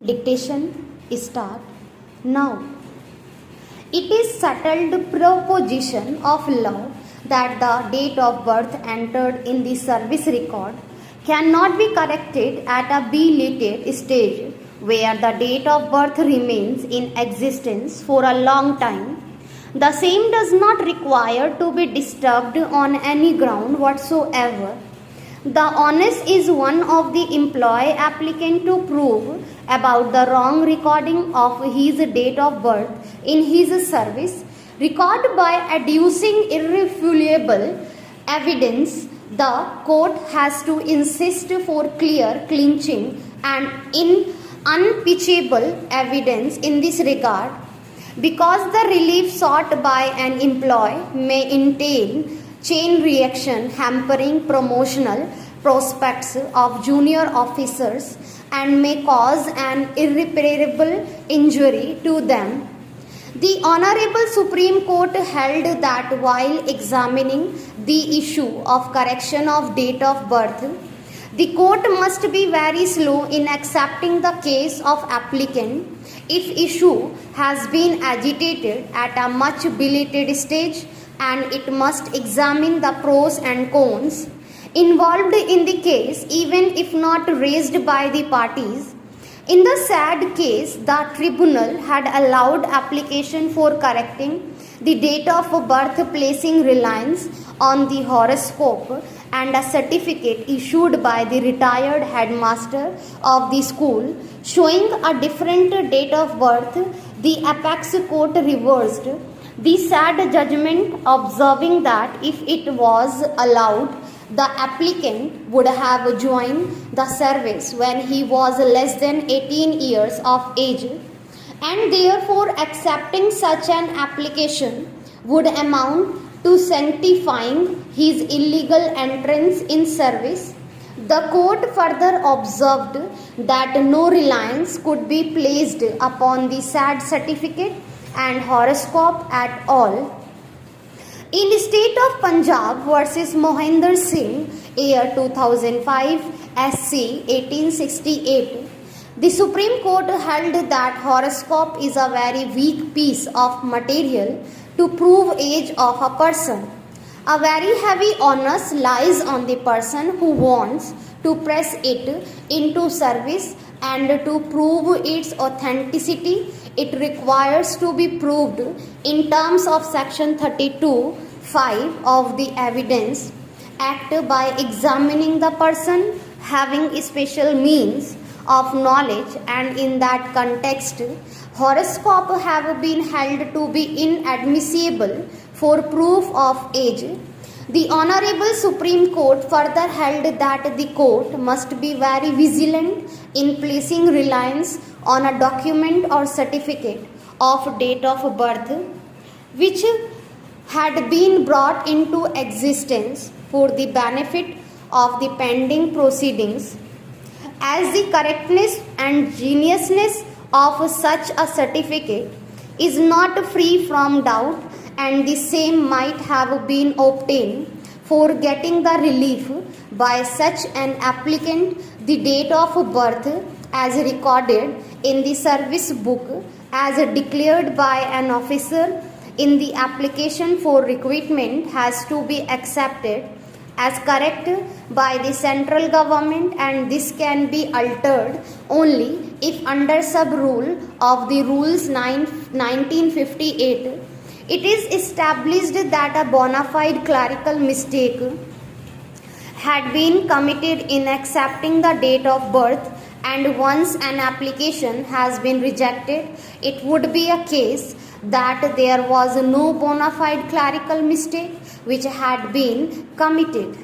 Dictation start now. It is settled proposition of law that the date of birth entered in the service record cannot be corrected at a belated stage where the date of birth remains in existence for a long time. The same does not require to be disturbed on any ground whatsoever. The onus is one of the employee applicant to prove about the wrong recording of his date of birth in his service record by adducing irrefutable evidence. The court has to insist for clear, clinching, and unimpeachable evidence in this regard, because the relief sought by an employee may entail chain reaction hampering promotional prospects of junior officers and may cause an irreparable injury to them. The Honorable Supreme Court held that while examining the issue of correction of date of birth, the court must be very slow in accepting the case of applicant if issue has been agitated at a much belated stage, and it must examine the pros and cons involved in the case even if not raised by the parties. In the said case, the tribunal had allowed application for correcting the date of birth, placing reliance on the horoscope and a certificate issued by the retired headmaster of the school showing a different date of birth. The apex court reversed the said judgment, observing that if it was allowed, the applicant would have joined the service when he was less than 18 years of age, and therefore accepting such an application would amount to sanctifying his illegal entrance in service. The court further observed that no reliance could be placed upon the said certificate and horoscope at all. In State of Punjab versus Mohinder Singh, year 2005, SC 1868, the Supreme Court held that horoscope is a very weak piece of material to prove age of a person. A very heavy onus lies on the person who wants to press it into service, and to prove its authenticity, it requires to be proved in terms of section 32(5) of the Evidence Act by examining the person having special means of knowledge, and in that context, horoscope have been held to be inadmissible for proof of age. The Honorable Supreme Court further held that the court must be very vigilant in placing reliance on a document or certificate of date of birth which had been brought into existence for the benefit of the pending proceedings, as the correctness and genuineness of such a certificate is not free from doubt, and the same might have been obtained for getting the relief by such an applicant. The date of birth as recorded in the service book as declared by an officer in the application for recruitment has to be accepted as correct by the central government, and this can be altered only if under sub rule of the rules 1958 it is established that a bona fide clerical mistake had been committed in accepting the date of birth, and once an application has been rejected, it would be a case that there was no bona fide clerical mistake which had been committed.